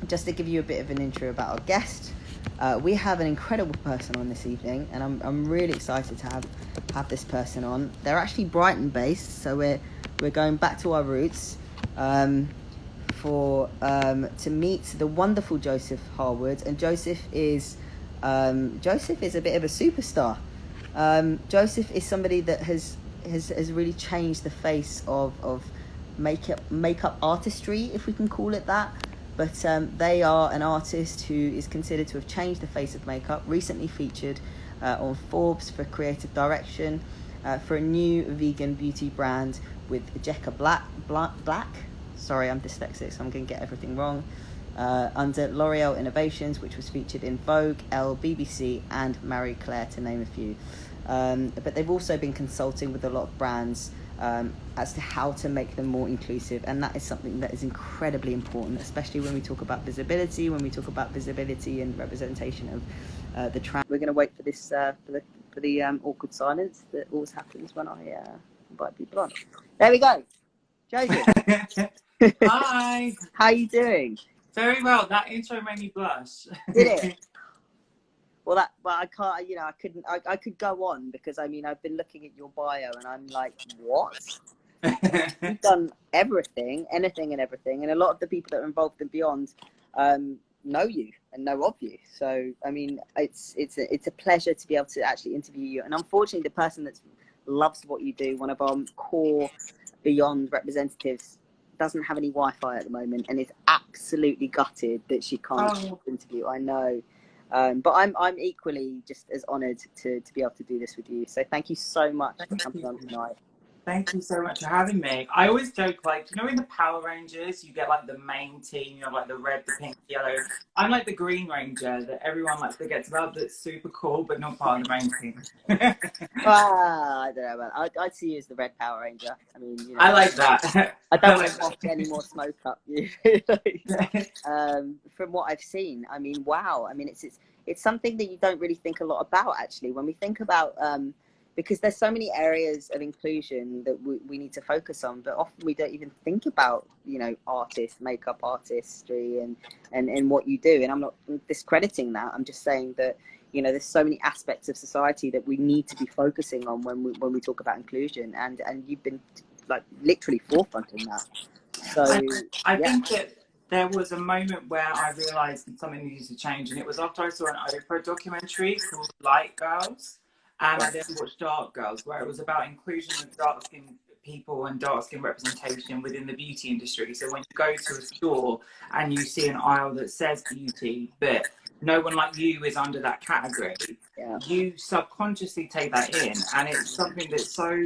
just to give you a bit of an intro about our guest, we have an incredible person on this evening, and I'm really excited to have this person on. They're actually Brighton based, so we're going back to our roots to meet the wonderful Joseph Harwood. And Joseph is a bit of a superstar. Joseph is somebody that has really changed the face of makeup artistry, if we can call it that. But they are an artist who is considered to have changed the face of makeup. Recently featured on Forbes for creative direction for a new vegan beauty brand with Jekka Black. Sorry, I'm dyslexic, so I'm going to get everything wrong. Under L'Oreal Innovations, which was featured in Vogue, Elle, BBC, and Marie Claire, to name a few. But they've also been consulting with a lot of brands as to how to make them more inclusive, and that is something that is incredibly important, especially when we talk about visibility, and representation of the trans. We're going to wait for this for the awkward silence that always happens when I invite people on. There we go. Joseph. Hi. How you doing? Very well. That intro made me blush. Did it? Well, I can't. I could go on because I've been looking at your bio and I'm like, what? You've done everything, anything, and everything, and a lot of the people that are involved in Beyond know you and know of you. So it's a pleasure to be able to actually interview you. And unfortunately, the person that loves what you do, one of our core Beyond representatives, doesn't have any Wi-Fi at the moment and is absolutely gutted that she can't interview. I know. But I'm equally just as honoured to be able to do this with you. So thank you so much for coming on tonight. Thank you so much for having me. I always joke, like, you know, in the Power Rangers, you get like the main team, you know, like the red, the pink, the yellow. I'm like the Green Ranger that everyone like forgets about, that's super cool, but not part of the main team. I don't know, man. I'd see you as the Red Power Ranger. I like that. I don't want to waft any more smoke up you. From what I've seen, wow. It's something that you don't really think a lot about, actually, when we think about because there's so many areas of inclusion that we need to focus on, but often we don't even think about, artists, makeup artistry, and what you do. And I'm not discrediting that. I'm just saying that, there's so many aspects of society that we need to be focusing on when we talk about inclusion, and you've been like literally forefronting that. So I think that there was a moment where I realised something needed to change, and it was after I saw an AGITPROP documentary called Light Girls. And I then watched Dark Girls, where it was about inclusion of dark-skinned people and dark-skin representation within the beauty industry. So when you go to a store and you see an aisle that says beauty, but no one like you is under that category, you subconsciously take that in. And it's something that's so,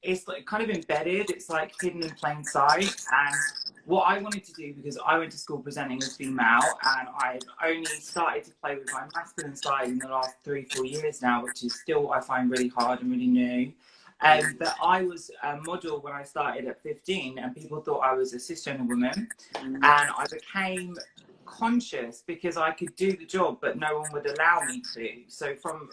it's like kind of embedded, it's like hidden in plain sight. And what I wanted to do, because I went to school presenting as female, and I've only started to play with my masculine side in the last 3-4 years now, which is still, I find, really hard and really new. But I was a model when I started at 15, and people thought I was a cisgender woman. And I became conscious because I could do the job, but no one would allow me to. So from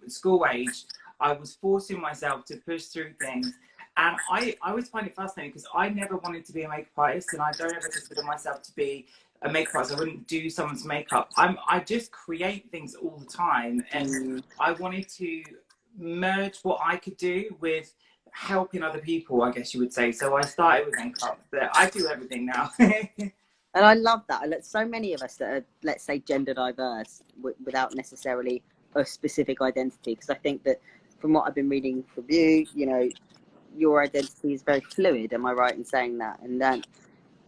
school age, I was forcing myself to push through things. And I always find it fascinating because I never wanted to be a makeup artist, and I don't ever consider myself to be a makeup artist. I wouldn't do someone's makeup. I just create things all the time, and I wanted to merge what I could do with helping other people, I guess you would say. So I started with makeup, but I do everything now. And I love that. So many of us that are, let's say, gender diverse without necessarily a specific identity, because I think that from what I've been reading from you, your identity is very fluid. Am I right in saying that? And then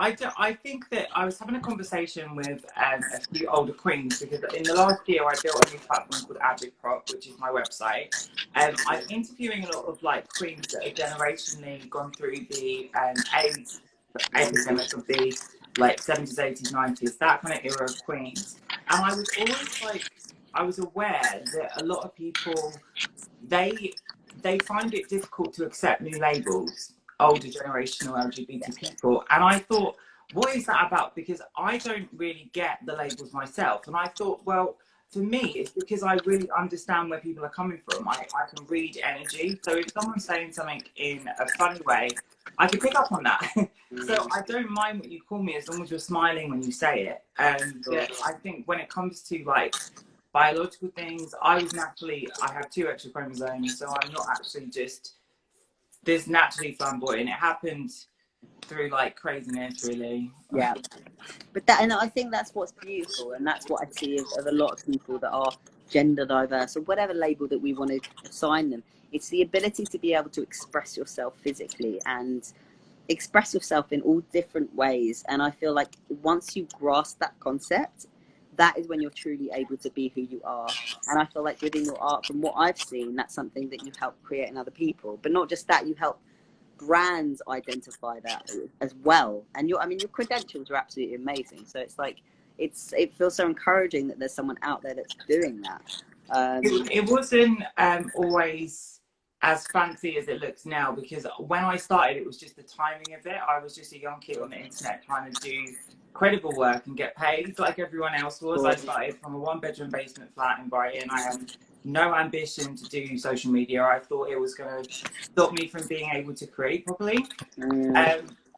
I think that I was having a conversation with a few older queens, because in the last year I built a new platform called AGITPROP, which is my website. I'm interviewing a lot of like queens that have generationally gone through the AIDS epidemic of the like 70s, 80s, 90s, that kind of era of queens. And I was always like, I was aware that a lot of people, they find it difficult to accept new labels, older generational LGBT people. And I thought, what is that about? Because I don't really get the labels myself. And I thought, well, for me, it's because I really understand where people are coming from. I can read energy. So if someone's saying something in a funny way, I can pick up on that. So I don't mind what you call me as long as you're smiling when you say it. But I think when it comes to like biological things, I have 2 extra chromosomes, so I'm not actually just this naturally flamboyant. It happened through like craziness, really. Yeah. But that, and I think that's what's beautiful, and that's what I see of a lot of people that are gender diverse or whatever label that we want to assign them. It's the ability to be able to express yourself physically and express yourself in all different ways. And I feel like once you grasp that concept, that is when you're truly able to be who you are. And I feel like within your art, from what I've seen, that's something that you help create in other people. But not just that, you help brands identify that as well. And your credentials are absolutely amazing. So it's like it feels so encouraging that there's someone out there that's doing that. It wasn't always as fancy as it looks now, because when I started, it was just the timing of it. I was just a young kid on the internet trying to do credible work and get paid like everyone else was. I started from a 1-bedroom basement flat in Brighton. I had no ambition to do social media. I thought it was going to stop me from being able to create properly.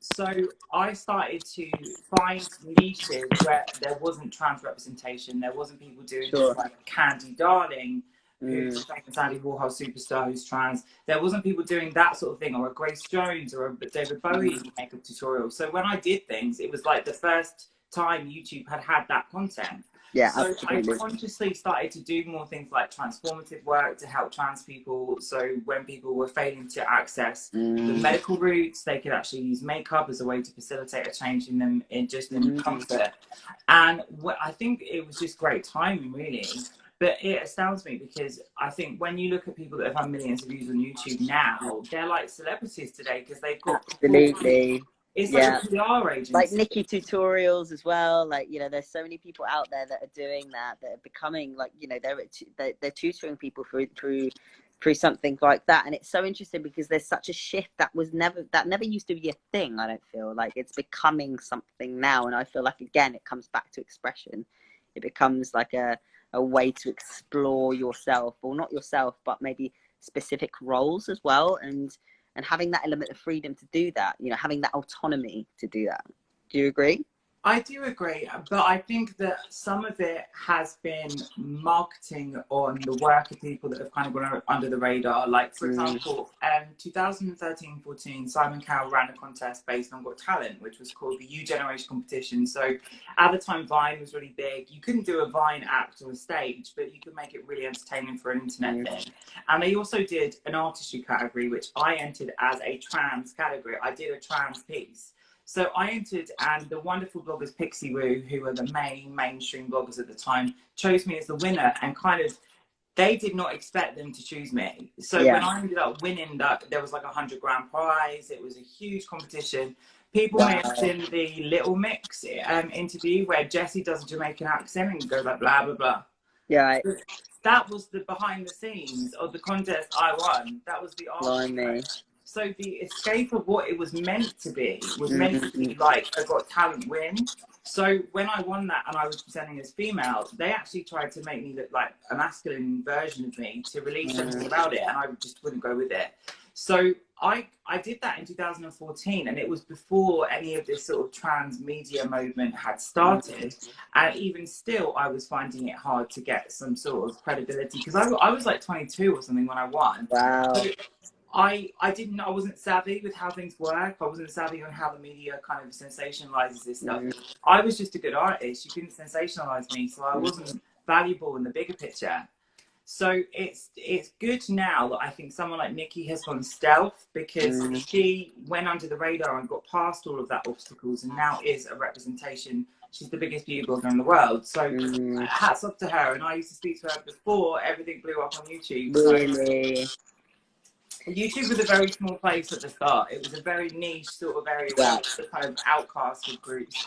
So I started to find niches where there wasn't trans representation. There wasn't people doing things like Candy Darling, who's a famous Andy Warhol superstar who's trans. There wasn't people doing that sort of thing, or a Grace Jones or a David Bowie makeup tutorial. So when I did things, it was like the first time YouTube had that content. Yeah, so absolutely. I consciously started to do more things like transformative work to help trans people. So when people were failing to access the medical routes, they could actually use makeup as a way to facilitate a change in them in comfort. And I think it was just great timing, really. But it astounds me because I think when you look at people that have had millions of views on YouTube now, they're like celebrities today because they've got absolutely. It's like a PR agency. Like Nikki tutorials as well. Like, you know, there's so many people out there that are doing that are becoming like, you know, they're tutoring people through something like that. And it's so interesting because there's such a shift that never used to be a thing. I don't feel like it's becoming something now. And I feel like, again, it comes back to expression. It becomes like a way to explore yourself, or not yourself, but maybe specific roles as well. And having that element of freedom to do that, you know, having that autonomy to do that. Do you agree? I do agree, but I think that some of it has been marketing on the work of people that have kind of gone under the radar. Like, for example, 2013-14, Simon Cowell ran a contest based on Got Talent, which was called the U Generation Competition. So at the time, Vine was really big. You couldn't do a Vine act on a stage, but you could make it really entertaining for an internet thing. And they also did an artistry category, which I entered as a trans category. I did a trans piece. So I entered, and the wonderful bloggers Pixie Woo, who were the mainstream bloggers at the time, chose me as the winner, and kind of, they did not expect them to choose me. So when I ended up winning that, there was like $100,000 prize. It was a huge competition. People may have seen the Little Mix interview where Jessie does a Jamaican accent and goes like blah, blah, blah. Yeah. Right. That was the behind the scenes of the contest I won. That was the art. So the escape of what it was meant to be was meant to be like a Got Talent win. So when I won that and I was presenting as female, they actually tried to make me look like a masculine version of me to release something about it, and I just wouldn't go with it. So I did that in 2014, and it was before any of this sort of trans media movement had started. And even still, I was finding it hard to get some sort of credibility because I was like 22 or something when I won. Wow. So I wasn't savvy with how things work. I wasn't savvy on how the media kind of sensationalizes this stuff. I was just a good artist. You couldn't sensationalize me, so I wasn't valuable in the bigger picture. So it's good now that I think someone like Nikki has gone stealth, because she went under the radar and got past all of that obstacles, and now is a representation. She's the biggest beauty blogger in the world. So hats off to her. And I used to speak to her before everything blew up on YouTube. Really? So YouTube was a very small place at the start. It was a very niche sort of area where the kind of outcasted groups.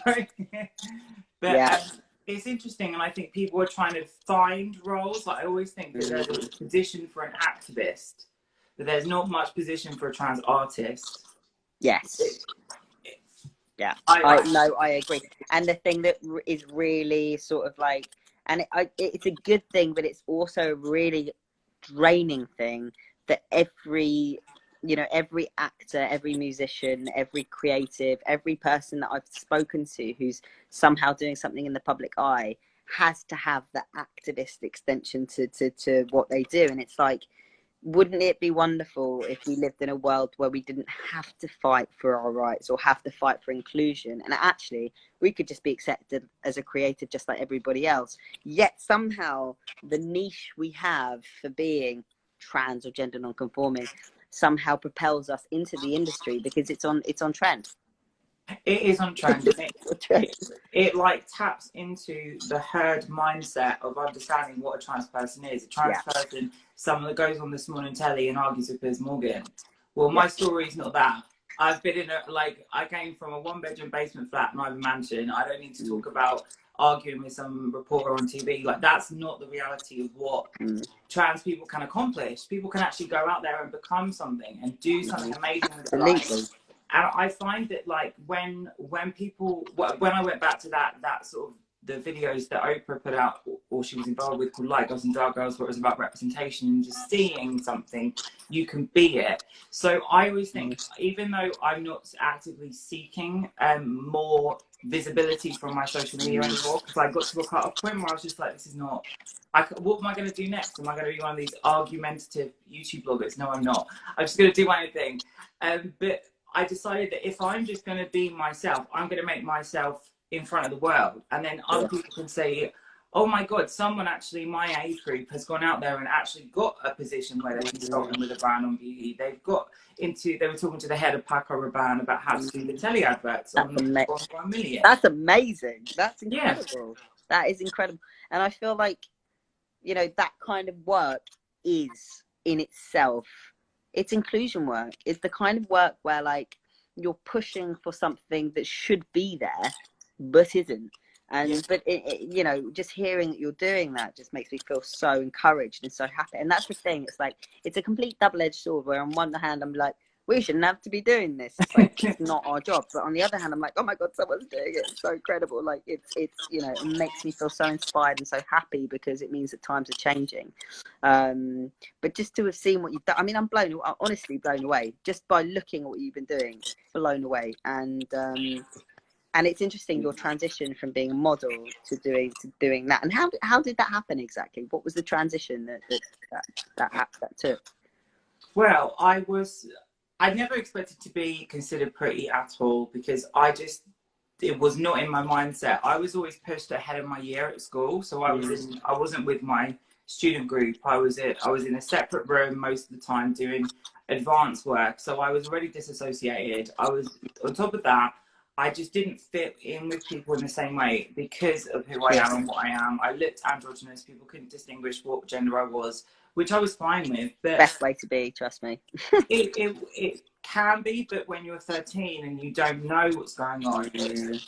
But it's interesting, and I think people are trying to find roles. Like, I always think that there's a position for an activist, but there's not much position for a trans artist. Yes. I agree. And the thing that is really sort of like And it's a good thing, but it's also a really draining thing that every actor, every musician, every creative, every person that I've spoken to who's somehow doing something in the public eye has to have the activist extension to what they do. And it's like, wouldn't it be wonderful if we lived in a world where we didn't have to fight for our rights or have to fight for inclusion, and actually we could just be accepted as a creative just like everybody else, yet somehow the niche we have for being trans or gender non-conforming somehow propels us into the industry because it's on trend. It is on trend. It like taps into the herd mindset of understanding what a trans person is. A trans person, someone that goes on this morning telly and argues with Piers Morgan. Well, my story is not that. I've been in I came from a 1-bedroom basement flat, not a mansion. I don't need to talk about arguing with some reporter on TV. Like, that's not the reality of what trans people can accomplish. People can actually go out there and become something and do something amazing with their life. And I find that, like, when I went back to that sort of the videos that Oprah put out, or she was involved with, called Light Girls and Dark Girls, where it was about representation and just seeing something, you can be it. So I always think, even though I'm not actively seeking more visibility from my social media anymore, because I got to a cut-off point where I was just like, this is not, what am I going to do next? Am I going to be one of these argumentative YouTube bloggers? No, I'm not. I'm just going to do my own thing. But I decided that if I'm just going to be myself, I'm going to make myself in front of the world. And then other people can say, oh my God, someone actually my age group has gone out there and actually got a position where they're consulting with a brand on beauty. They were talking to the head of Paco Rabanne about how to do the telly adverts on 1 million. That's amazing. That's incredible. That is incredible. And I feel like, you know, that kind of work is in itself, it's inclusion work. It's the kind of work where, like, you're pushing for something that should be there but isn't. And but you know, just hearing that you're doing that just makes me feel so encouraged and so happy. And that's the thing, it's like, it's a complete double-edged sword, where on one hand I'm like, we shouldn't have to be doing this, it's like, it's not our job. But on the other hand, I'm like, oh my God, someone's doing it, it's so incredible. Like, it's you know, it makes me feel so inspired and so happy, because it means that times are changing. But just to have seen what you've done, I mean, I'm honestly blown away just by looking at what you've been doing. Blown away. And it's interesting, your transition from being a model to doing that. And how did that happen exactly? What was the transition that took? Well, I never expected to be considered pretty at all, because it was not in my mindset. I was always pushed ahead of my year at school. So I wasn't with my student group. I was in a separate room most of the time doing advanced work. So I was already disassociated. I was, on top of that, I just didn't fit in with people in the same way because of who I am and what I am. I looked androgynous. People couldn't distinguish what gender I was, which I was fine with. But best way to be, trust me. it can be, but when you're 13 and you don't know what's going on,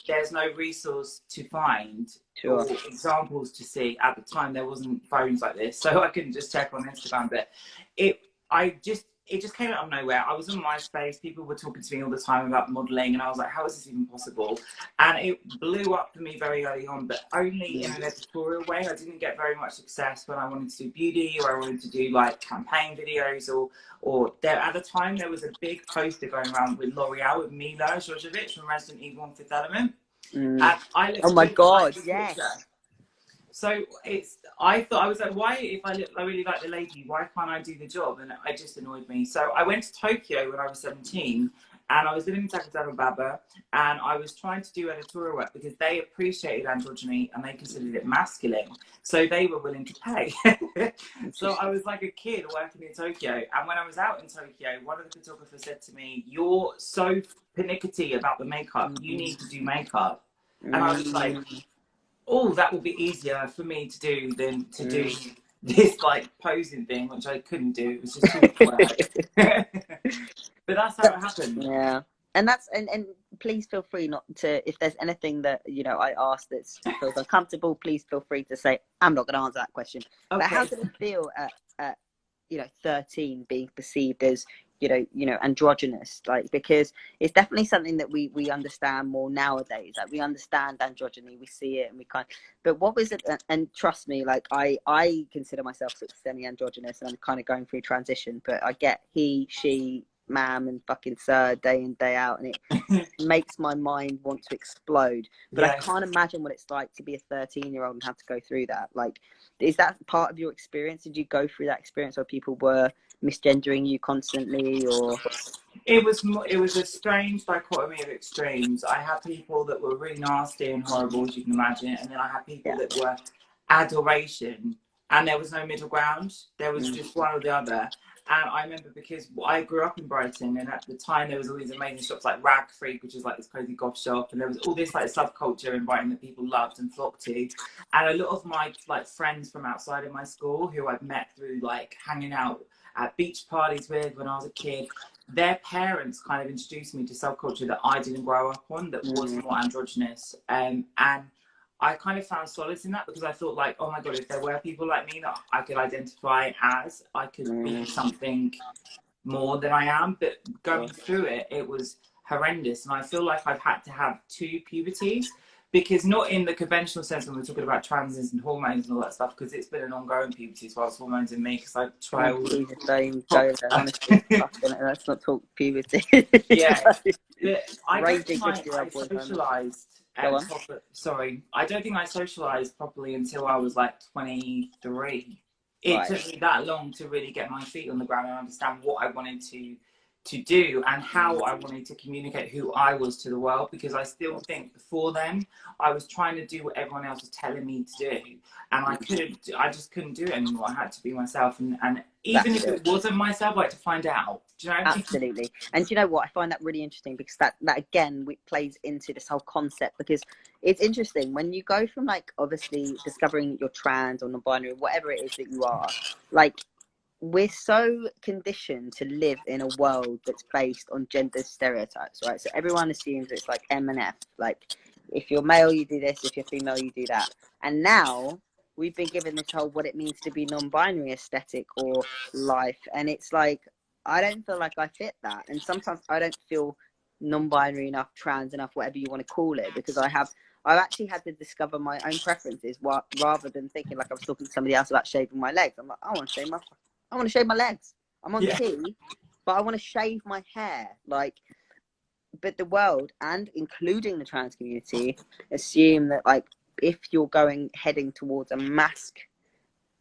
there's no resource to find or examples to see. At the time, there wasn't phones like this, so I couldn't just check on Instagram. But it just came out of nowhere. I was on MySpace. People were talking to me all the time about modelling, and I was like, how is this even possible? And it blew up for me very early on, but only in an editorial way. I didn't get very much success when I wanted to do beauty, or I wanted to do like campaign videos, or there, at the time there was a big poster going around with L'Oreal with Mila Jovovich from Resident Evil and Fifth Element. And I oh my God, yes. So I was like, why, if I really like the lady, why can't I do the job? And it just annoyed me. So I went to Tokyo when I was 17, and I was living in Takadama, and I was trying to do editorial work because they appreciated androgyny and they considered it masculine. So they were willing to pay. So I was like a kid working in Tokyo. And when I was out in Tokyo, one of the photographers said to me, you're so pernickety about the makeup. You need to do makeup. And I was like, oh, that would be easier for me to do than to do this like posing thing, which I couldn't do. It was just too much work. But that's how it happened. Yeah. And that's and please feel free not to, if there's anything that, you know, I asked that feels uncomfortable, please feel free to say, I'm not going to answer that question. Okay. But how did it feel at you know, 13, being perceived as, androgynous, like, because it's definitely something that we understand more nowadays. Like, we understand androgyny, we see it, and we kind. But what was it? And trust me, like, I consider myself sort of semi-androgynous, and I'm kind of going through transition. But I get he, she, ma'am, and fucking sir day in day out, and it makes my mind want to explode. But I can't imagine what it's like to be a 13-year-old and have to go through that. Like, is that part of your experience? Did you go through that experience where people were misgendering you constantly, or? It was a strange dichotomy of extremes. I had people that were really nasty and horrible, as you can imagine, and then I had people that were adoration, and there was no middle ground. There was just one or the other. And I remember, because I grew up in Brighton, and at the time there was all these amazing shops like Rag Freak, which is like this crazy goth shop, and there was all this like subculture in Brighton that people loved and flocked to. And a lot of my like friends from outside of my school, who I'd met through like hanging out at beach parties with when I was a kid, their parents kind of introduced me to subculture that I didn't grow up on, that was more androgynous. And I kind of found solace in that, because I thought, like, oh my God, if there were people like me that I could identify as, I could be something more than I am. But going through it, it was horrendous. And I feel like I've had to have 2 puberties, because not in the conventional sense when we're talking about transitions and hormones and all that stuff, because it's been an ongoing puberty as well as hormones in me, because I try all the same. Honestly, let's not talk puberty. Yeah, I don't think I socialised. I don't think I socialised properly until I was like 23. It took me that long to really get my feet on the ground and understand what I wanted to do and how I wanted to communicate who I was to the world, because I still think before then I was trying to do what everyone else was telling me to do, and I just couldn't do it anymore. I had to be myself, and even if it wasn't myself, I had to find out. Do you know? Absolutely. And do you know what? I find that really interesting, because that again plays into this whole concept, because it's interesting when you go from, like, obviously discovering you're trans or non-binary, whatever it is that you are, like, we're so conditioned to live in a world that's based on gender stereotypes, right? So everyone assumes it's like M and F, like, if you're male you do this, if you're female you do that. And now we've been given this whole what it means to be non-binary aesthetic or life, and it's like, I don't feel like I fit that. And sometimes I don't feel non-binary enough, trans enough, whatever you want to call it, because I've actually had to discover my own preferences, rather than thinking, like I was talking to somebody else about shaving my legs. I'm like, I want to shave my legs. I'm on T, but I want to shave my hair. Like, but the world, and including the trans community, assume that, like, if you're heading towards a mask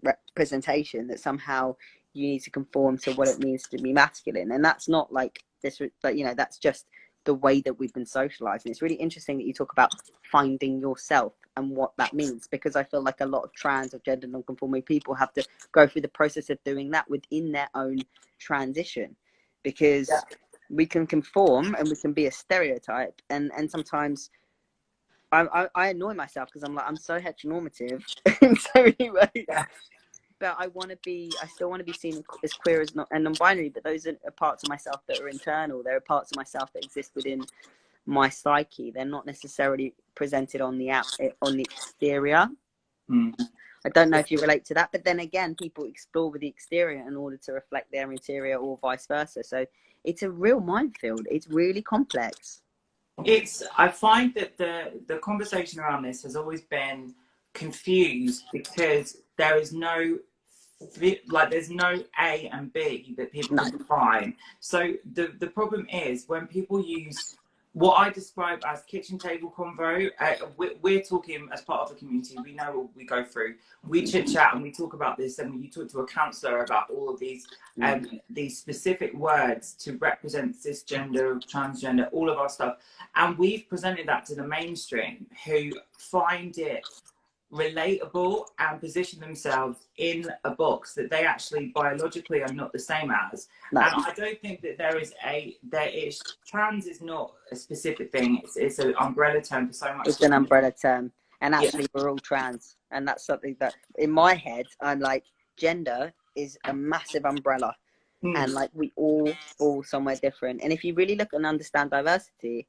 representation, that somehow you need to conform to what it means to be masculine. And that's not like this, but that's just the way that we've been socialized. And it's really interesting that you talk about finding yourself and what that means, because I feel like a lot of trans or gender non-conforming people have to go through the process of doing that within their own transition, because we can conform and we can be a stereotype, and sometimes I annoy myself, because I'm so heteronormative in so many ways. But I still want to be seen as queer and non-binary, but those are parts of myself that are internal. There are parts of myself that exist within my psyche. They're not necessarily presented on the exterior. I don't know if you relate to that, but then again, people explore with the exterior in order to reflect their interior, or vice versa. So it's a real minefield. It's really complex. I find that the conversation around this has always been confused, because there's no A and B that people can define. So the problem is when people use what I describe as kitchen table convo. We're talking as part of the community. We know what we go through. We chit chat and we talk about this, and you talk to a counsellor about all of these specific words to represent cisgender, transgender, all of our stuff. And we've presented that to the mainstream, who find it relatable and position themselves in a box that they actually biologically are not the same as. And I don't think that trans is not a specific thing. It's an umbrella term for so much. It's an umbrella term, and actually we're all trans, and that's something that in my head I'm like, gender is a massive umbrella, and like we all fall somewhere different. And if you really look and understand diversity,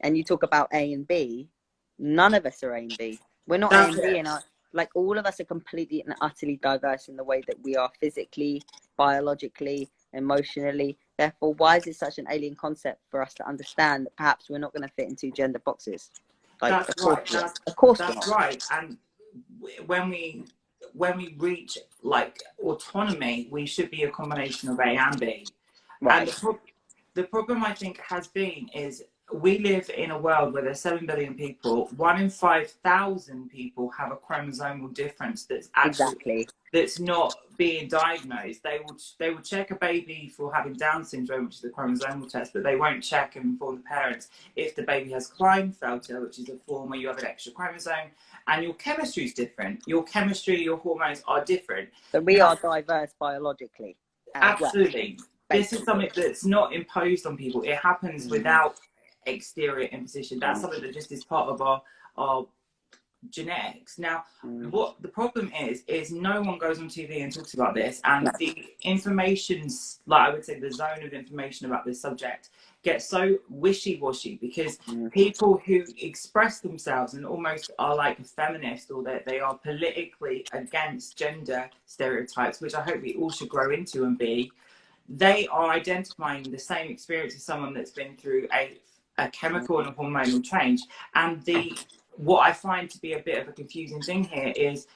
and you talk about A and B, none of us are A and B. We're not A and B, and like all of us are completely and utterly diverse in the way that we are physically, biologically, emotionally. Therefore, why is it such an alien concept for us to understand that perhaps we're not going to fit into gender boxes? Like, That's right. of course we're That's not. right. And when we reach like autonomy, we should be a combination of A and B. Right. And the problem I think has been is we live in a world where there's 7 billion people. 1 in 5,000 people have a chromosomal difference that's actually that's not being diagnosed. They will check a baby for having Down syndrome, which is a chromosomal test, but they won't check and inform the parents if the baby has Klinefelter, which is a form where you have an extra chromosome, and your chemistry is different. Your chemistry, your hormones are different. So we are diverse biologically. Absolutely. Well, this is something that's not imposed on people. It happens without exterior imposition. That's something that just is part of our genetics. Now, what the problem is no one goes on TV and talks about this, and the information's, like I would say, the zone of information about this subject gets so wishy-washy because people who express themselves and almost are like a feminist, or that they are politically against gender stereotypes, which I hope we all should grow into and be, they are identifying the same experience as someone that's been through a chemical and a hormonal change. And what I find to be a bit of a confusing thing here is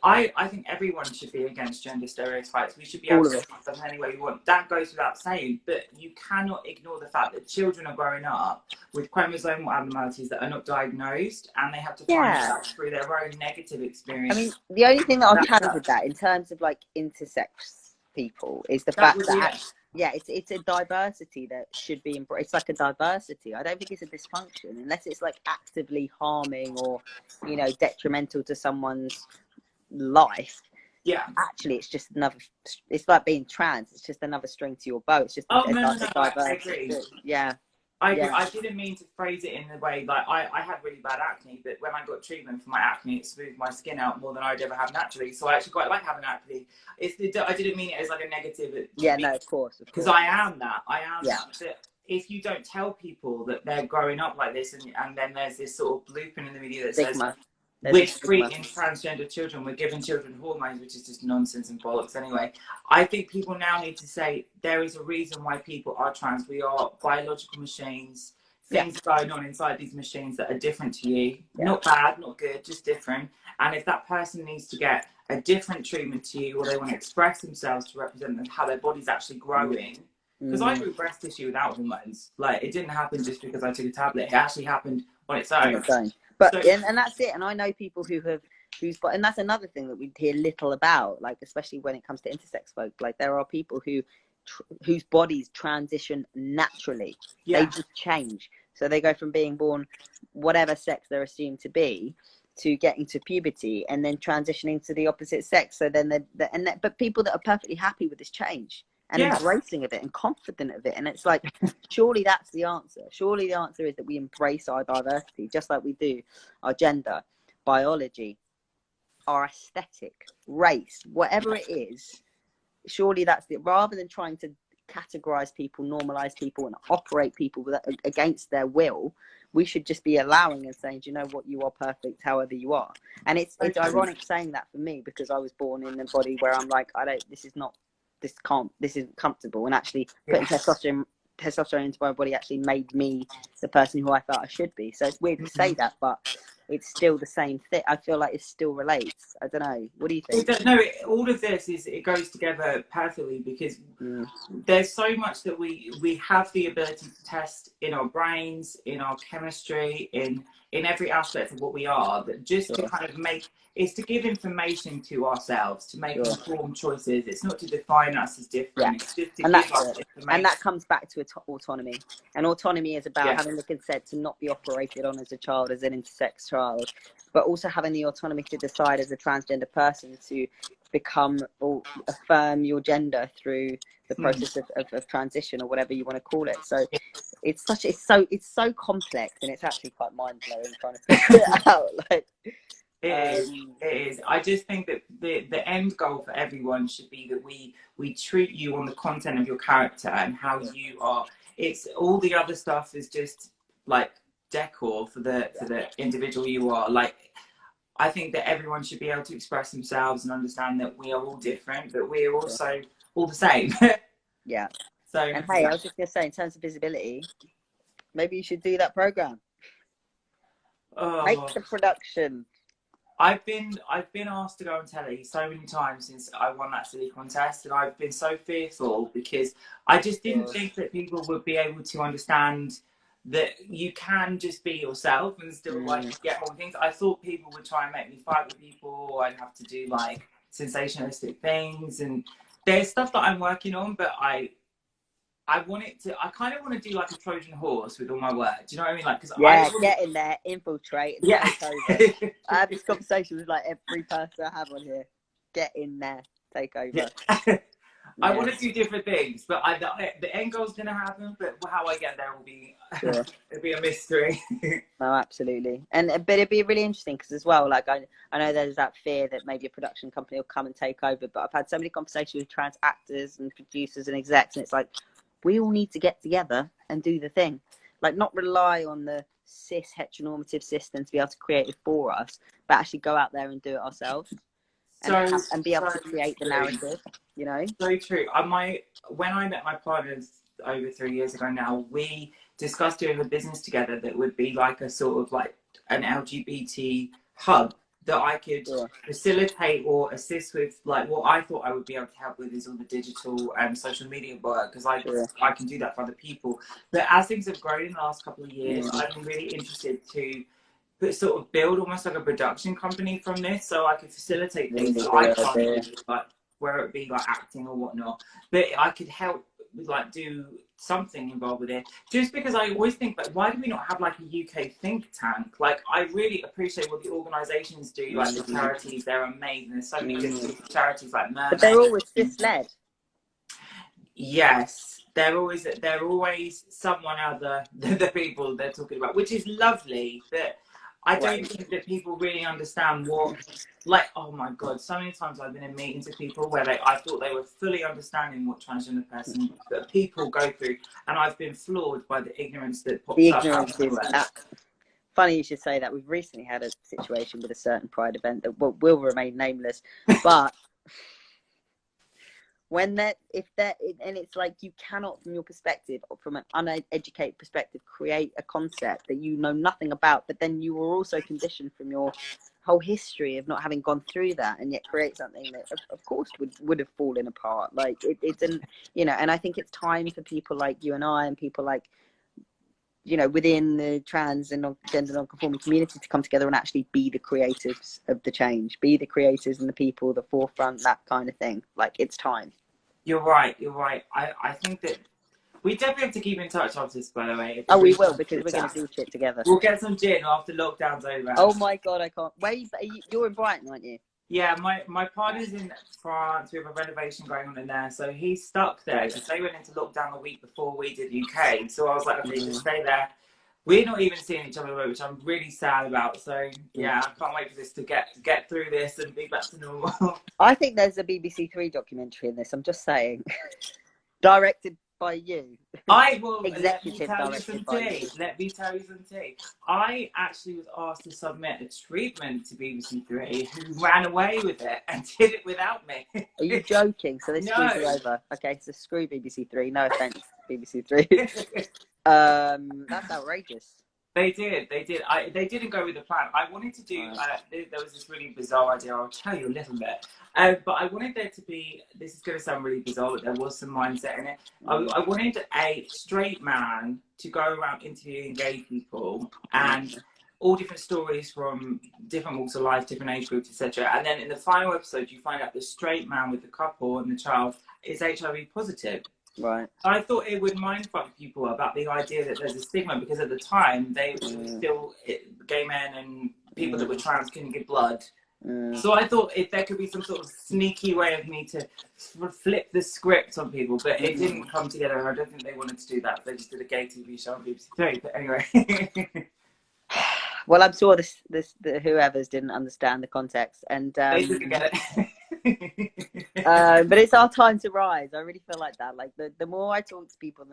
I think everyone should be against gender stereotypes. We should be able to express them any way we want. That goes without saying, but you cannot ignore the fact that children are growing up with chromosomal abnormalities that are not diagnosed, and they have to find out through their own negative experience. I mean, the only thing that I'll challenge with that in terms of like intersex people is the fact that it's a diversity that should be embraced. It's like a diversity. I don't think it's a dysfunction unless it's like actively harming or, you know, detrimental to someone's life. Actually, it's just another, it's like being trans. It's just another string to your bow. It's just I agree. I didn't mean to phrase it in the way, like I had really bad acne, but when I got treatment for my acne, it smoothed my skin out more than I'd ever have naturally. So I actually quite like having acne. I didn't mean it as like a negative. No, of course. Because I am that. But if you don't tell people that they're growing up like this, and then there's this sort of blueprint in the media that says we're treating transgender children, we're giving children hormones, which is just nonsense and bollocks anyway. I think people now need to say there is a reason why people are trans. We are biological machines. Things going on inside these machines that are different to you. Not bad, not good, just different. And if that person needs to get a different treatment to you, or they want to express themselves to represent how their body's actually growing, because I grew breast tissue without hormones. Like, it didn't happen just because I took a tablet. It actually happened on its own. But and that's it. And I know people and that's another thing that we hear little about, like especially when it comes to intersex folk. Like there are people whose bodies transition naturally. They just change. So they go from being born whatever sex they're assumed to be, to getting to puberty, and then transitioning to the opposite sex. So then but people that are perfectly happy with this change and embracing of it and confident of it. And it's like, surely that's the answer. Surely the answer is that we embrace our diversity, just like we do our gender, biology, our aesthetic, race, whatever it is. Surely that's it. Rather than trying to categorize people, normalize people, and operate people against their will, we should just be allowing and saying, do you know what, you are perfect however you are. And it's ironic saying that for me, because I was born in a body where I'm like, this isn't comfortable, and actually putting testosterone into my body actually made me the person who I felt I should be. So it's weird to say that, but it's still the same thing. I feel like it still relates. I don't know. What do you think? No, all of this it goes together perfectly, because there's so much that we have the ability to test in our brains, in our chemistry, in every aspect of what we are, that just to kind of is to give information to ourselves, to make informed choices. It's not to define us as different. It's just to give us information. And that comes back to autonomy. And autonomy is about having the consent to not be operated on as a child, as an intersex child, but also having the autonomy to decide as a transgender person to become or affirm your gender through the process of transition, or whatever you want to call it. So it's so complex, and it's actually quite mind-blowing trying to figure it out. Like, it is. I just think that the end goal for everyone should be that we treat you on the content of your character and how you are. It's all the other stuff is just like decor for the individual you are. Like, I think that everyone should be able to express themselves and understand that we are all different, but we are also all the same. Yeah. So, And hey, I was just going to say, in terms of visibility, maybe you should do that program. Make oh, the production. I've been asked to go on telly so many times since I won that silly contest, and I've been so fearful because I just didn't think that people would be able to understand that you can just be yourself and still like get more things. I thought people would try and make me fight with people, or I'd have to do like sensationalistic things, and there's stuff that I'm working on, but I kind of want to do like a Trojan horse with all my work. Do you know what I mean? Like, because get in there, infiltrate, and take over. I have this conversation with like every person I have on here. Get in there, take over. Yeah. I want to do different things, but the end goal's going to happen. But how I get there will be it'll be a mystery. No, absolutely, but it'd be really interesting because as well, like I know there's that fear that maybe a production company will come and take over. But I've had so many conversations with trans actors and producers and execs, and it's like, we all need to get together and do the thing. Like, not rely on the cis heteronormative system to be able to create it for us, but actually go out there and do it ourselves and be able to create the narrative, you know? So true. When I met my partners over 3 years ago now, we discussed doing a business together that would be like a sort of like an LGBT hub that I could facilitate or assist with. Like, what I thought I would be able to help with is all the digital and social media work, because I can do that for other people. But as things have grown in the last couple of years, I've been really interested to sort of build almost like a production company from this, so I could facilitate things that I can't do, like where it be like acting or whatnot, but I could help like do something involved with it. Just because I always think, like, why do we not have like a UK think tank? Like, I really appreciate what the organisations do, like the charities, they're amazing. There's so many good charities like Mermaid. But they're always cis-led. Yes, they're always someone other than the people they're talking about, which is lovely, but I don't think that people really understand what, like, oh my God, so many times I've been in meetings with people where I thought they were fully understanding what transgender person that people go through, and I've been floored by the ignorance that pops up. Funny you should say that. We've recently had a situation with a certain Pride event that will remain nameless, but and it's like, you cannot, from your perspective or from an uneducated perspective, create a concept that you know nothing about, but then you were also conditioned from your whole history of not having gone through that, and yet create something that of course would have fallen apart. Like, it's an, you know, and I think it's time for people like you and I, and people like, you know, within the trans and gender non-conforming community, to come together and actually be the creatives of the change, be the creators and the people, the forefront, that kind of thing. Like, it's time. You're right. I think that we definitely have to keep in touch after this, by the way. Oh, we will, because we're going to do shit together. We'll get some gin after lockdown's over. Oh my God, I can't. You're in Brighton, aren't you? Yeah, my partner's in France. We have a renovation going on in there, so he's stuck there because they went into lockdown the week before we did UK. So I was like, okay, just stay there. We're not even seeing each other, which I'm really sad about. So yeah, I can't wait for this to get through this and be back to normal. I think there's a BBC Three documentary in this. I'm just saying, directed by you. I will. Executive directed by you. Let me tell you some tea. I actually was asked to submit a treatment to BBC Three, who ran away with it and did it without me. Are you joking? So this screws you over. Okay, so screw BBC Three. No offense, BBC Three. That's outrageous. They did. They didn't go with the plan. I wanted to do. There was this really bizarre idea. I'll tell you a little bit. But I wanted there to be. This is going to sound really bizarre, but there was some mindset in it. I wanted a straight man to go around interviewing gay people, and all different stories from different walks of life, different age groups, etc. And then in the final episode, you find out the straight man with the couple and the child is HIV positive. Right. I thought it would mindfuck people about the idea that there's a stigma, because at the time they were still gay men and people that were trans couldn't give blood. So I thought if there could be some sort of sneaky way of me to flip the script on people, but it didn't come together, and I don't think they wanted to do that. They just did a gay TV show on BBC Three. But anyway. Well, I'm sure the whoever's didn't understand the context, and they didn't get it. But it's our time to rise. I really feel like that. Like the more I talk to people,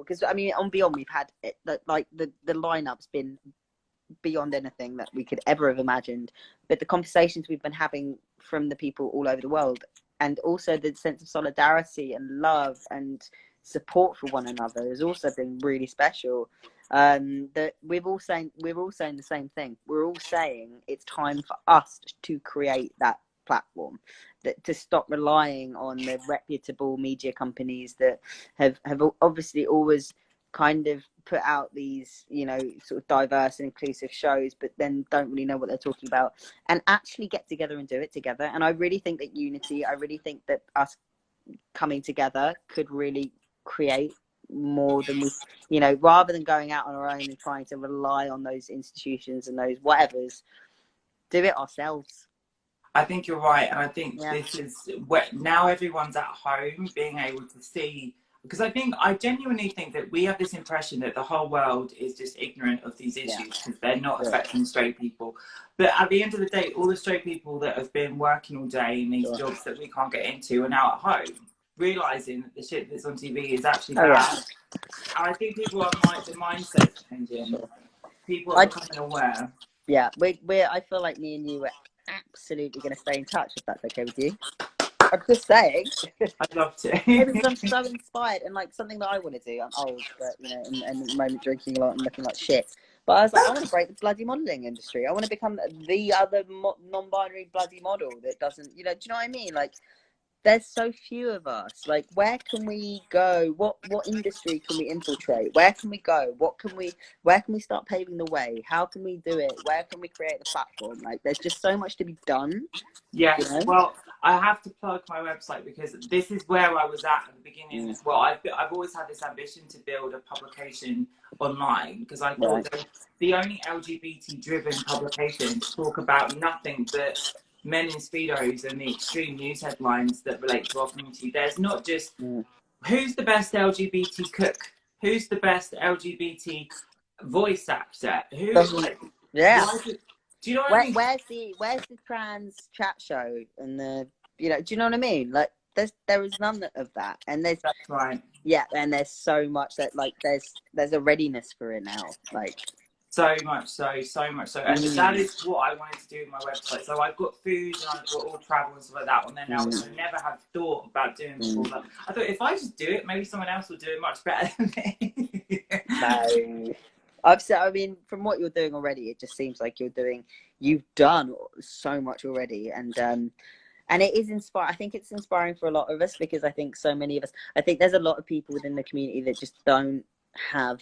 because I mean, on Beyond, we've had the lineup's been beyond anything that we could ever have imagined. But the conversations we've been having from the people all over the world and also the sense of solidarity and love and support for one another has also been really special. That we're all saying the same thing. We're all saying it's time for us to create that platform, that to stop relying on the reputable media companies that have obviously always kind of put out these, you know, sort of diverse and inclusive shows, but then don't really know what they're talking about, and actually get together and do it together. And I really think that unity, I really think that us coming together could really create more than we, you know, rather than going out on our own and trying to rely on those institutions and those whatevers, do it ourselves. I think you're right, and I think this is where now everyone's at home being able to see, because I genuinely think that we have this impression that the whole world is just ignorant of these issues because they're not affecting straight people. But at the end of the day, all the straight people that have been working all day in these jobs that we can't get into are now at home, realising that the shit that's on TV is actually bad. And I think people are the mindset changing. People are becoming aware. Yeah, I feel like me and you are absolutely going to stay in touch, if that's okay with you. I'm just saying. I'd love to. Because I'm so inspired, and like something that I want to do. I'm old, but you know, and at the moment drinking a lot and looking like shit. But I was like, I want to break the bloody modelling industry. I want to become the other non-binary bloody model that doesn't, you know, do you know what I mean? Like, there's so few of us. Like, where can we go? What industry can we infiltrate? Where can we go? Where can we start paving the way? How can we do it? Where can we create the platform? Like, there's just so much to be done. Yes, you know? Well, I have to plug my website because this is where I was at the beginning as well. I've always had this ambition to build a publication online because I thought that the only LGBT-driven publication to talk about nothing but men in Speedos and the extreme news headlines that relate to our community. There's not just who's the best LGBT cook, who's the best LGBT voice actor, who, like, do you know what I mean? Where's the trans chat show and the, you know, do you know what I mean? Like, there is none of that, and there's and there's so much that, like, there's a readiness for it now, like. So much so, and that is what I wanted to do with my website. So I've got food and I've got all travel and stuff like that on there now, which I never have thought about doing before. But I thought if I just do it, maybe someone else will do it much better than me. No, I mean, from what you're doing already, it just seems like you've done so much already, and it is inspiring. I think it's inspiring for a lot of us, because I think so many of us, I think there's a lot of people within the community that just don't have.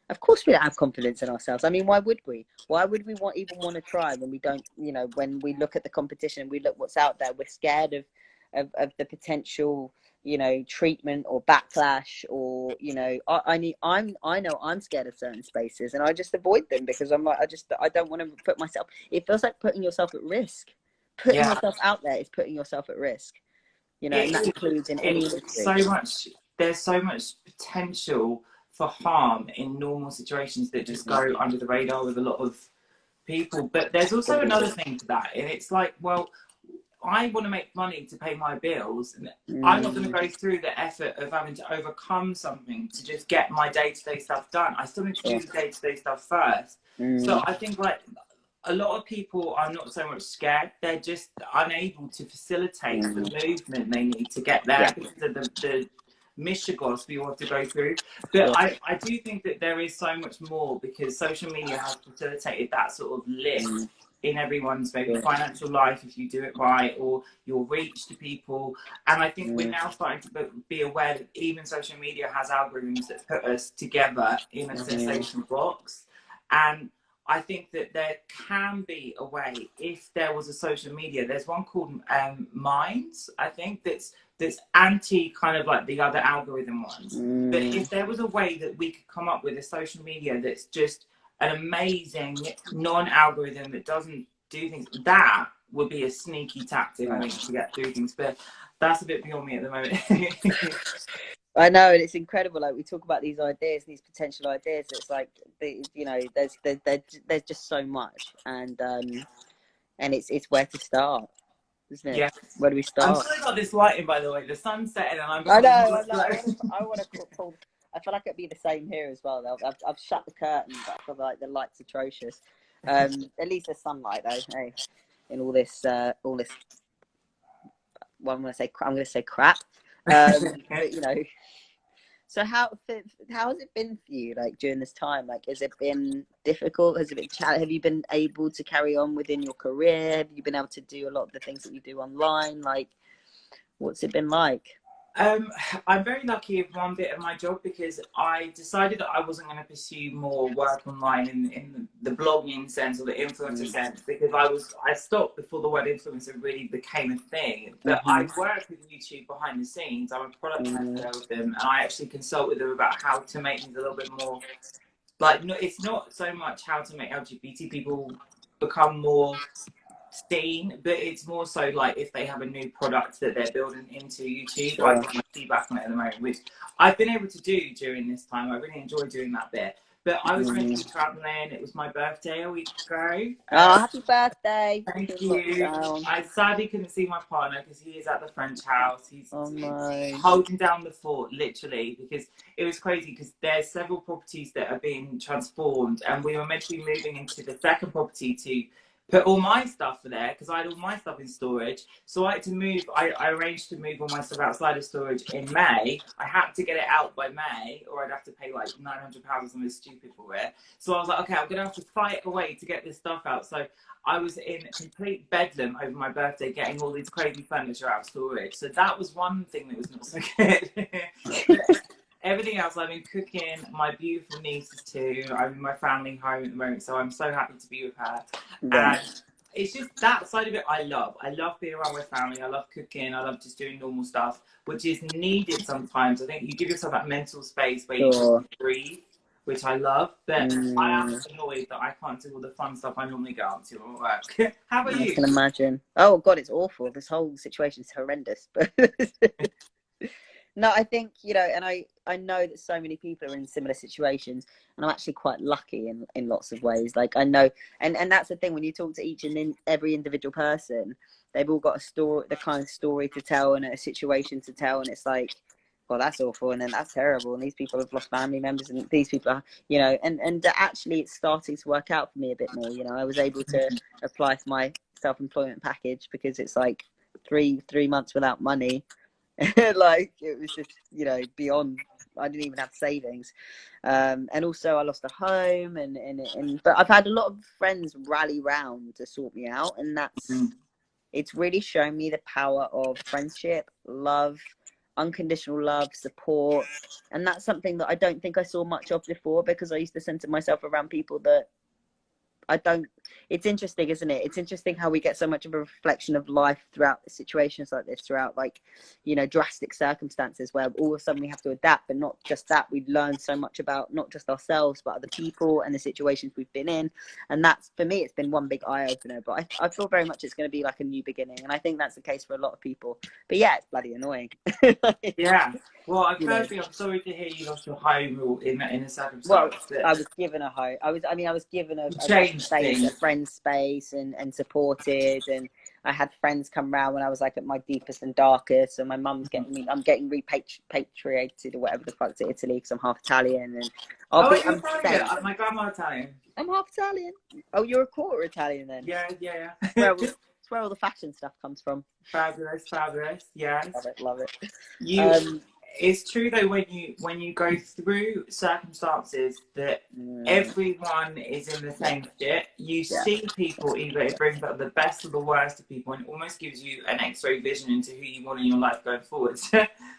Of course we don't have confidence in ourselves. I mean, why would we? Why would we even want to try when we don't, you know, when we look at the competition, we look what's out there, we're scared of the potential, you know, treatment or backlash, or, you know, I know I'm scared of certain spaces, and I just avoid them because I'm like, I don't want to put myself, it feels like putting yourself at risk. Putting yourself out there is putting yourself at risk, you know, and that includes in any industry. There's so much potential for harm in normal situations that just go under the radar with a lot of people. But there's also another thing to that, and it's like, well, I want to make money to pay my bills, and I'm not going to go through the effort of having to overcome something to just get my day-to-day stuff done. I still need to do the day-to-day stuff first. So I think, like, a lot of people are not so much scared, they're just unable to facilitate the movement they need to get there because of the Michigos we all have to go through. But I do think that there is so much more, because social media has facilitated that sort of lift in everyone's maybe financial life if you do it right, or your reach to people. And I think we're now starting to be aware that even social media has algorithms that put us together in a sensation box. And I think that there can be a way, if there was a social media, there's one called Minds, I think, that's anti kind of like the other algorithm ones. But if there was a way that we could come up with a social media that's just an amazing non-algorithm that doesn't do things, that would be a sneaky tactic, I think, to get through things. But that's a bit beyond me at the moment. I know, and it's incredible. Like, we talk about these ideas, these potential ideas. It's like, you know, there's just so much, and it's where to start, isn't it? Yes. Where do we start? I'm sorry about this lighting, by the way. The sun's setting, and I know. I want to pull. I feel like it'd be the same here as well. I've shut the curtains, but I feel like the light's atrocious. At least there's sunlight, though. Hey, in all this well, I'm going to say crap. But you know, so how has it been for you, like during this time? Like, has it been difficult? Has it been have you been able to carry on within your career? Have you been able to do a lot of the things that you do online? Like, what's it been like? I'm very lucky with one bit of my job because I decided that I wasn't going to pursue more work online in the blogging sense or the influencer sense, because I stopped before the word influencer really became a thing. But I work with YouTube behind the scenes. I'm a product manager with them, and I actually consult with them about how to make things a little bit more like, no, it's not so much how to make LGBT people become more seen, but it's more so like if they have a new product that they're building into YouTube. Sure. I get my feedback on it at the moment, which I've been able to do during this time. I really enjoy doing that bit. But I was meant to be travelling. It was my birthday a week ago. Happy birthday! Thank you. I sadly couldn't see my partner because he is at the French house. He's holding down the fort, literally, because it was crazy because there's several properties that are being transformed, and we were meant to be moving into the second property to put all my stuff there because I had all my stuff in storage. So I had to move. I arranged to move all my stuff outside of storage in May. I had to get it out by May, or I'd have to pay like £900 or something stupid for it. So I was like, okay, I'm gonna have to fight away to get this stuff out. So I was in complete bedlam over my birthday, getting all these crazy furniture out of storage. So that was one thing that was not so good. Everything else, I've been cooking. My beautiful nieces too. I'm in my family home at the moment, so I'm so happy to be with her. And it's just that side of it I love. I love being around my family. I love cooking. I love just doing normal stuff, which is needed sometimes. I think you give yourself that mental space where you can breathe, which I love. But I am annoyed that I can't do all the fun stuff I normally get up to at work. How about you? I can imagine. Oh God, it's awful. This whole situation is horrendous. But no, I think, you know, and I know that so many people are in similar situations, and I'm actually quite lucky in lots of ways. Like, I know, and that's the thing, when you talk to each and every individual person, they've all got a story, the kind of story to tell and a situation to tell, and it's like, well, that's awful, and then that's terrible, and these people have lost family members, and these people are, you know, and actually it's starting to work out for me a bit more. You know, I was able to apply for my self-employment package because it's like three months without money. Like, it was just, you know, beyond, I didn't even have savings. And also I lost a home, but I've had a lot of friends rally round to sort me out, and that's it's really shown me the power of friendship, love, unconditional love, support. And that's something that I don't think I saw much of before, because I used to center myself around people that I don't. It's interesting, isn't it? It's interesting how we get so much of a reflection of life throughout situations like this, throughout, like, you know, drastic circumstances where all of a sudden we have to adapt. But not just that, we've learned so much about not just ourselves but other people and the situations we've been in. And that's, for me, it's been one big eye opener. But I feel very much it's going to be like a new beginning, and I think that's the case for a lot of people. But yeah, it's bloody annoying. Yeah. Well, firstly, I'm sorry to hear you lost your home in a circumstance. Well, I was given a home. I was given a space, a friend's space, and supported. And I had friends come round when I was like at my deepest and darkest. And my mum's getting me. I'm getting repatriated or whatever the fuck to Italy because I'm half Italian. And I'm Italian. My grandma's Italian. I'm half Italian. Oh, you're a quarter Italian then? Yeah. It's where all the fashion stuff comes from. Fabulous. Yes. Love it. It's true though, when you go through circumstances that everyone is in the same shit, you see people, either it brings out the best or the worst of people, and it almost gives you an X-ray vision into who you want in your life going forward.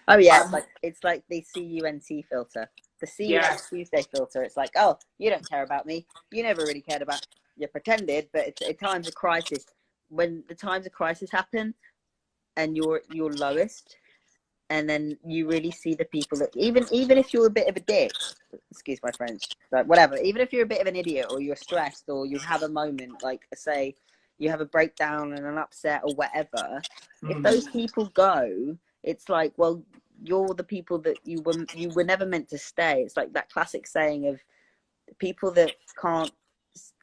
Oh yeah, it's like the CUNT filter, the CUNT Tuesday filter. It's like, oh, you don't care about me. You never really cared about. You pretended, but it's at times of crisis. When the times of crisis happen, and you're lowest. And then you really see the people that, even if you're a bit of a dick, excuse my French, like whatever, even if you're a bit of an idiot, or you're stressed, or you have a moment, like say you have a breakdown and an upset or whatever, if those people go, it's like, well, you're the people that you were never meant to stay. It's like that classic saying of people that can't,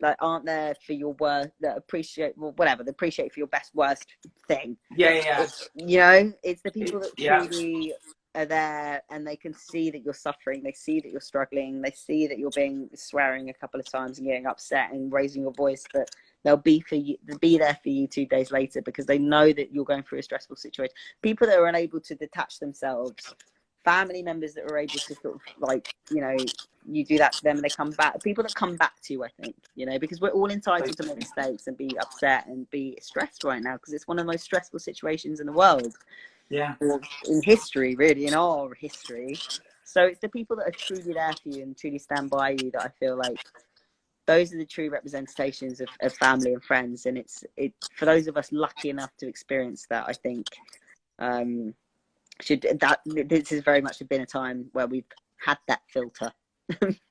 like, aren't there for your worst, that appreciate, well, whatever, they appreciate for your best worst thing. Yeah. You know, it's the people that truly are there, and they can see that you're suffering, they see that you're struggling, they see that you're swearing a couple of times and getting upset and raising your voice, but they'll be there for you 2 days later because they know that you're going through a stressful situation. People that are unable to detach themselves, family members that are able to sort of like, you know, you do that to them and they come back. People that come back to you, I think, you know, because we're all entitled to make mistakes and be upset and be stressed right now because it's one of the most stressful situations in the world. Yeah. Or in history, really, in our history. So it's the people that are truly there for you and truly stand by you that I feel like those are the true representations of family and friends. And it's for those of us lucky enough to experience that, I think this has very much been a time where we've had that filter.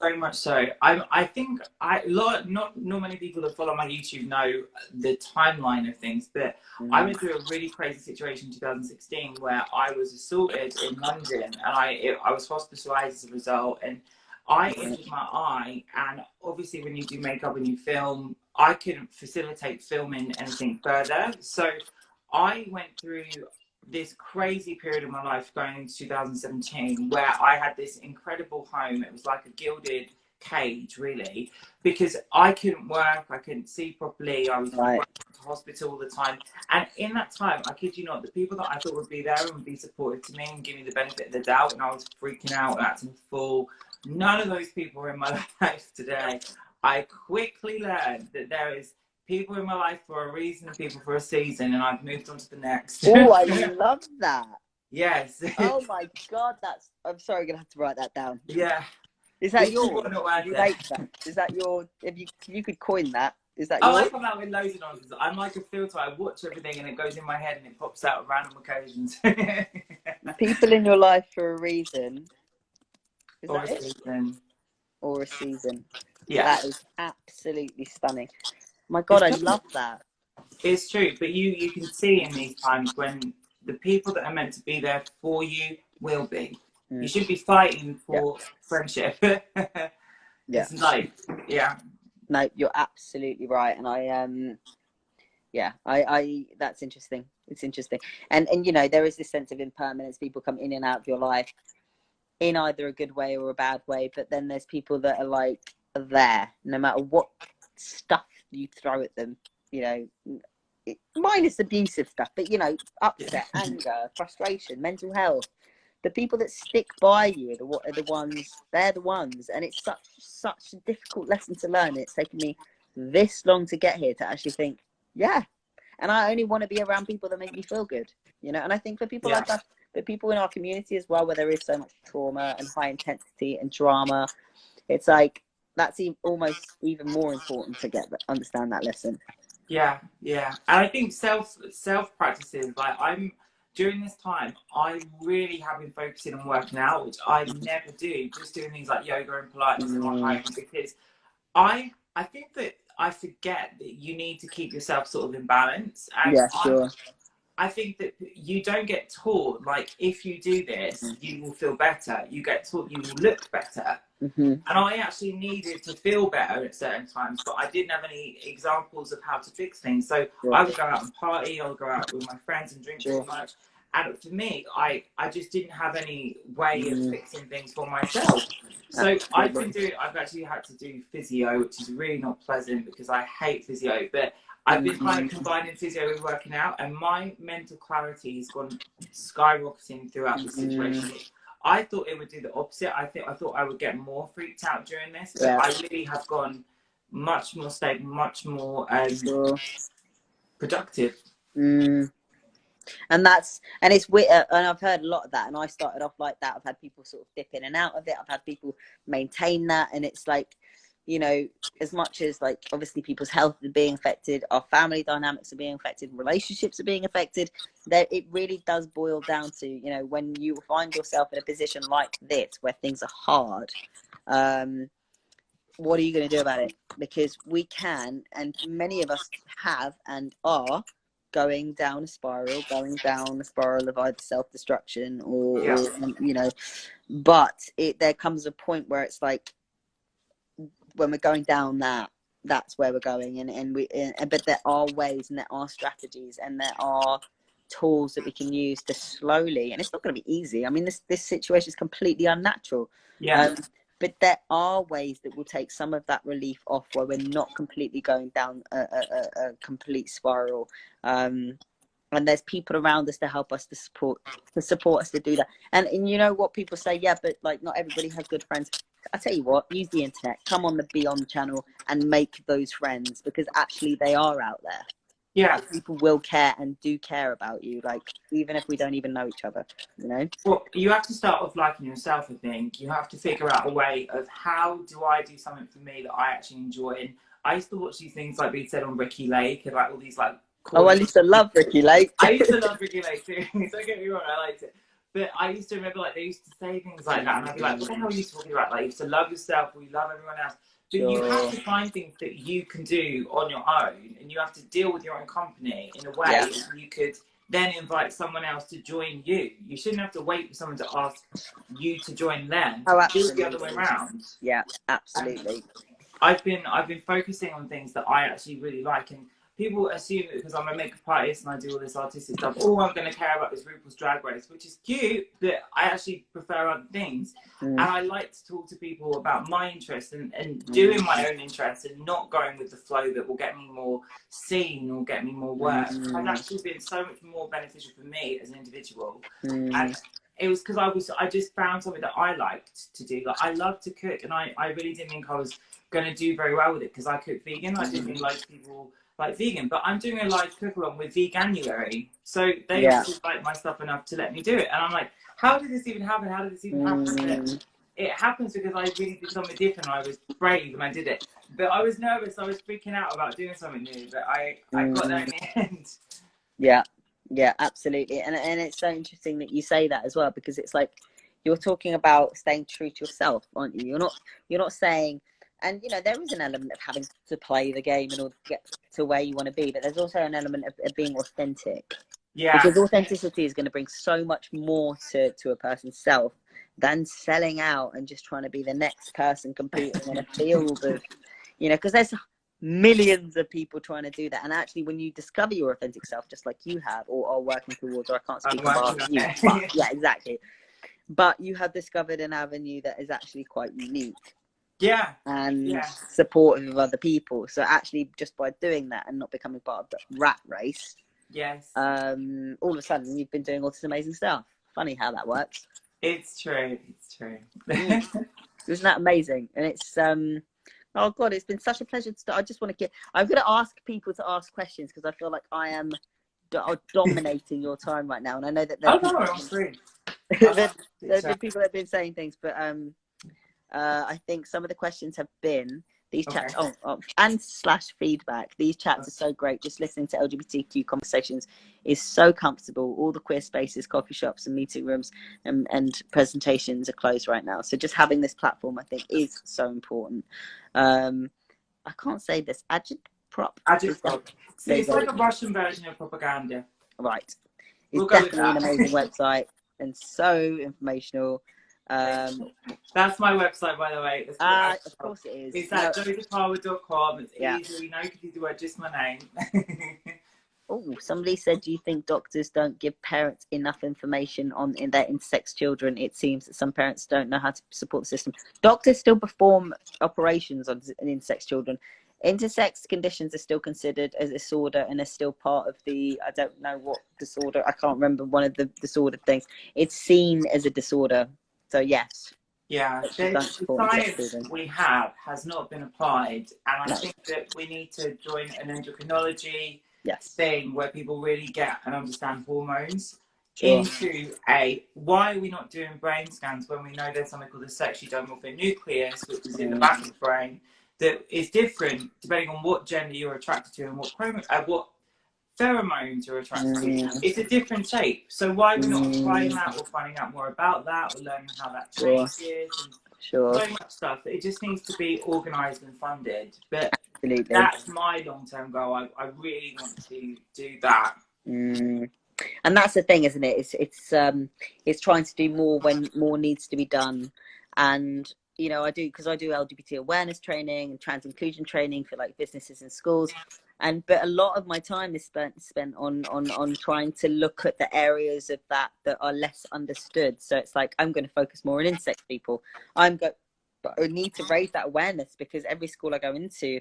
Very much so. I think not many people that follow my YouTube know the timeline of things, but I went through a really crazy situation in 2016 where I was assaulted in London, and I was hospitalised as a result, and I injured my eye. And obviously, when you do makeup and you film, I couldn't facilitate filming anything further, so I went through this crazy period of my life going into 2017 where I had this incredible home. It was like a gilded cage, really, because I couldn't work, I couldn't see properly, I was going to hospital all the time. And in that time, I kid you not, the people that I thought would be there and would be supportive to me and give me the benefit of the doubt, and I was freaking out and acting a fool, none of those people are in my life today. I quickly learned that there is people in my life for a reason, people for a season, and I've moved on to the next. Oh, I love that. Yes. Oh my God, I'm sorry, I'm gonna have to write that down. Yeah. Is that yours? Is that your? If you could coin that, is that yours? I come out with loads of nonsense. I'm like a filter. I watch everything and it goes in my head and it pops out at random occasions. People in your life for a reason. Is or that a it? season. Or a season. Yeah. That is absolutely stunning. My God, I love that. It's true, but you can see in these times when the people that are meant to be there for you will be. You should be fighting for friendship. It's like, No, you're absolutely right, and I that's interesting. It's interesting, and you know, there is this sense of impermanence. People come in and out of your life in either a good way or a bad way, but then there's people that are like there no matter what stuff you throw at them, you know, minus abusive stuff, but you know, upset, anger, frustration, mental health. The people that stick by you are the ones. They're the ones, and it's such a difficult lesson to learn. It's taken me this long to get here to actually think, yeah, and I only want to be around people that make me feel good, you know. And I think for people like us, but people in our community as well, where there is so much trauma and high intensity and drama, it's like that's almost even more important to understand that lesson. Yeah, and I think self practices, like during this time, I really have been focusing on working out, which I never do. Just doing things like yoga and Pilates in my home, because I think that I forget that you need to keep yourself sort of in balance. And I think that you don't get taught, like, if you do this, you will feel better. You get taught you will look better. And I actually needed to feel better at certain times, but I didn't have any examples of how to fix things. So I would go out and party, I would go out with my friends and drink too much. And for me, I just didn't have any way of fixing things for myself. So I've actually had to do physio, which is really not pleasant because I hate physio, but I've been kind of combining physio with working out, and my mental clarity has gone skyrocketing throughout this situation. I thought it would do the opposite. I thought I would get more freaked out during this, but I really have gone much more stable, much more productive. And it's weird, and I've heard a lot of that, and I started off like that. I've had people sort of dip in and out of it. I've had people maintain that, and it's like, you know, as much as like obviously people's health is being affected, our family dynamics are being affected, relationships are being affected, that it really does boil down to, you know, when you find yourself in a position like this where things are hard, what are you going to do about it? Because we can, and many of us have and are going down a spiral of either self-destruction or you know, but there comes a point where it's like, when we're going down that's where we're going, but there are ways and there are strategies and there are tools that we can use to slowly, and it's not going to be easy. I mean, this situation is completely unnatural. Yeah. But there are ways that will take some of that relief off, where we're not completely going down a complete spiral. And there's people around us to help us, to support us to do that. And you know what people say, yeah, but like not everybody has good friends. I tell you what, use the internet, come on the Beyond channel and make those friends, because actually they are out there. Yeah. Like, people will care and do care about you, like even if we don't even know each other, you know. Well, you have to start off liking yourself. I think you have to figure out a way of, how do I do something for me that I actually enjoy. And I used to watch these things like we said on Ricky Lake, and like all these like I used to love Ricky Lake. I used to love Ricky Lake too. Don't get me wrong, I liked it. But I used to remember, like, they used to say things like that, and I'd be like, what the hell are you talking about? Like, you used to love yourself, or you love everyone else. But you have to find things that you can do on your own, and you have to deal with your own company in a way that you could then invite someone else to join you. You shouldn't have to wait for someone to ask you to join them. Oh, do it the other way around. Yeah, absolutely. I've been focusing on things that I actually really like, and people assume that because I'm a makeup artist and I do all this artistic stuff, all I'm going to care about is RuPaul's Drag Race, which is cute, but I actually prefer other things. And I like to talk to people about my interests and doing my own interests, and not going with the flow that will get me more seen or get me more work. Has actually been so much more beneficial for me as an individual. And it was because I just found something that I liked to do. Like, I love to cook, and I really didn't think I was going to do very well with it, because I cook vegan. I didn't think like people like vegan, but I'm doing a live cook along with Veganuary, so they just like my stuff enough to let me do it. And I'm like, how did this even happen? How did this even happen? It happens because I really did something different. I was brave and I did it, but I was nervous. I was freaking out about doing something new, but I got there in the end. Yeah, absolutely. And it's so interesting that you say that as well, because it's like you're talking about staying true to yourself, aren't you? You're not saying. And, you know, there is an element of having to play the game in order to get to where you want to be. But there's also an element of being authentic. Yeah. Because authenticity is going to bring so much more to a person's self than selling out and just trying to be the next person competing in a field of, you know, because there's millions of people trying to do that. And actually, when you discover your authentic self, just like you have, or are working towards, or I can't speak about you. But, yeah, exactly. But you have discovered an avenue that is actually quite unique. Yeah. And supportive of other people. So actually, just by doing that and not becoming part of the rat race, all of a sudden you've been doing all this amazing stuff. Funny how that works. It's true. It's true. Isn't that amazing? And it's oh god, it's been such a pleasure to start. I just want to get. I'm going to ask people to ask questions, because I feel like I am dominating your time right now, and I know that there are people that have been saying things, but I think some of the questions have been these chats and / feedback. These chats are so great. Just listening to LGBTQ conversations is so comfortable. All the queer spaces, coffee shops and meeting rooms and presentations are closed right now. So just having this platform, I think, is so important. I can't say this. AGITPROP. AGITPROP. See, it's like a Russian version of propaganda. Right. It's definitely an amazing website and so informational. That's my website, by the way. Of course it is. It's at josephharwood.com. It's easy. You know, you can do the word, just my name. Oh, somebody said, do you think doctors don't give parents enough information in their intersex children? It seems that some parents don't know how to support the system. Doctors still perform operations on intersex children. Intersex conditions are still considered as a disorder and are still part of the, I don't know what disorder, I can't remember one of the disordered things. It's seen as a disorder. So yes. Yeah, the science we have has not been applied, and I think that we need to join an endocrinology thing where people really get and understand hormones into why are we not doing brain scans when we know there's something called the sexually dimorphic nucleus, which is in the back of the brain, that is different depending on what gender you're attracted to and what pheromones you're attracted to. It's a different shape. So why are we not trying that, or finding out more about that, or learning how that changes? And so much stuff. It just needs to be organised and funded. But that's my long-term goal. I really want to do that. And that's the thing, isn't it? It's trying to do more when more needs to be done. And you know, I do LGBT awareness training and trans inclusion training for like businesses and schools. but a lot of my time is spent on trying to look at the areas of that are less understood. So it's like, I'm going to focus more on insect people. But I need to raise that awareness, because every school I go into,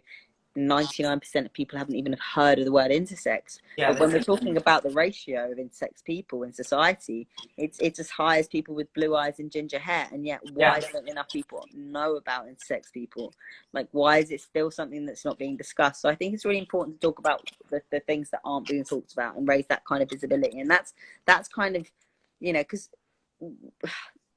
99% of people haven't even heard of the word intersex. Yeah, but when we're talking about the ratio of intersex people in society, it's as high as people with blue eyes and ginger hair. And yet, why don't enough people know about intersex people? Like, why is it still something that's not being discussed? So I think it's really important to talk about the things that aren't being talked about and raise that kind of visibility. And that's kind of, because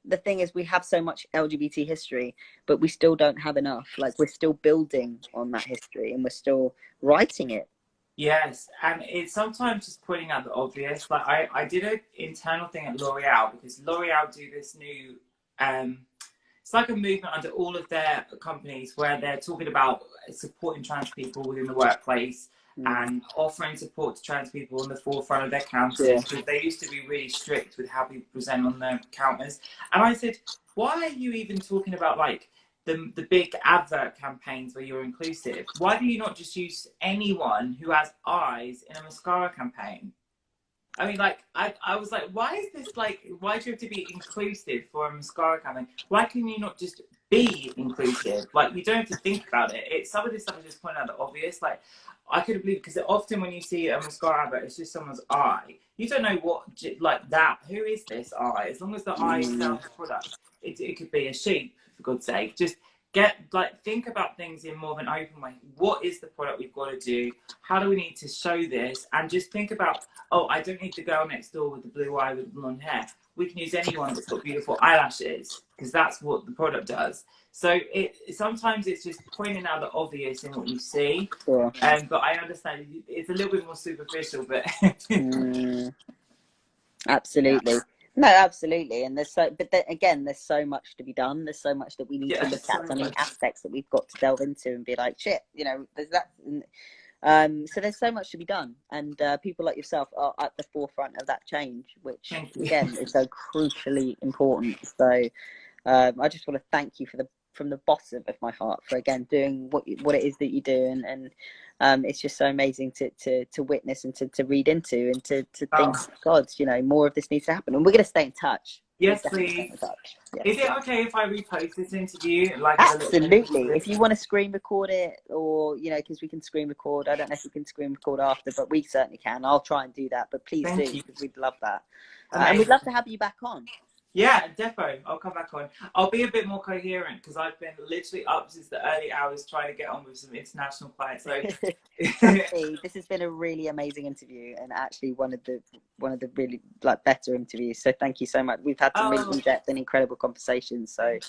the thing is, we have so much LGBT history, but we still don't have enough. Like, we're still building on that history, and we're still writing it. Yes, and it's sometimes just pointing out the obvious. Like, I did an internal thing at L'Oreal, because L'Oreal do this new, it's like a movement under all of their companies where they're talking about supporting trans people within the workplace and offering support to trans people on the forefront of their counters, because they used to be really strict with how people present on their counters. And I said, why are you even talking about like the big advert campaigns where you're inclusive? Why do you not just use anyone who has eyes in a mascara campaign? I mean, like, I was like, why is this, like, why do you have to be inclusive for a mascara campaign? Why can you not just be inclusive? Like, you don't have to think about it. Some of this stuff is just pointing out the obvious. Like, I couldn't believe, because often when you see a mascara advert, it's just someone's eye. You don't know what, like, that, who is this eye? As long as the eye sells the product, it could be a sheep, for God's sake. Just think about things in more of an open way. What is the product we've got to do? How do we need to show this? And just think about, oh, I don't need the girl next door with the blue eye with the blonde hair. We can use anyone that's got beautiful eyelashes, because that's what the product does. So sometimes it's just pointing out the obvious in what you see. But I understand it's a little bit more superficial, but absolutely. Yeah. No, absolutely. And there's there's so much to be done. There's so much that we need to look at. So many aspects that we've got to delve into and be like, shit, there's that. So there's so much to be done, and people like yourself are at the forefront of that change, which again is so crucially important. So I just want to thank you from the bottom of my heart for again doing what it is that you do, and it's just so amazing to witness and to read into and to think, God, more of this needs to happen, and we're going to stay in touch. Yes, please. Yes. Is it okay if I repost this interview? Absolutely. If you want to screen record it, or because we can screen record. I don't know if we can screen record after, but we certainly can. I'll try and do that, but please do, because we'd love that. And we'd love to have you back on. Yeah, defo. I'll come back on. I'll be a bit more coherent, because I've been literally up since the early hours trying to get on with some international clients. So this has been a really amazing interview, and actually one of the really better interviews. So thank you so much. We've had some really in-depth and incredible conversations. So.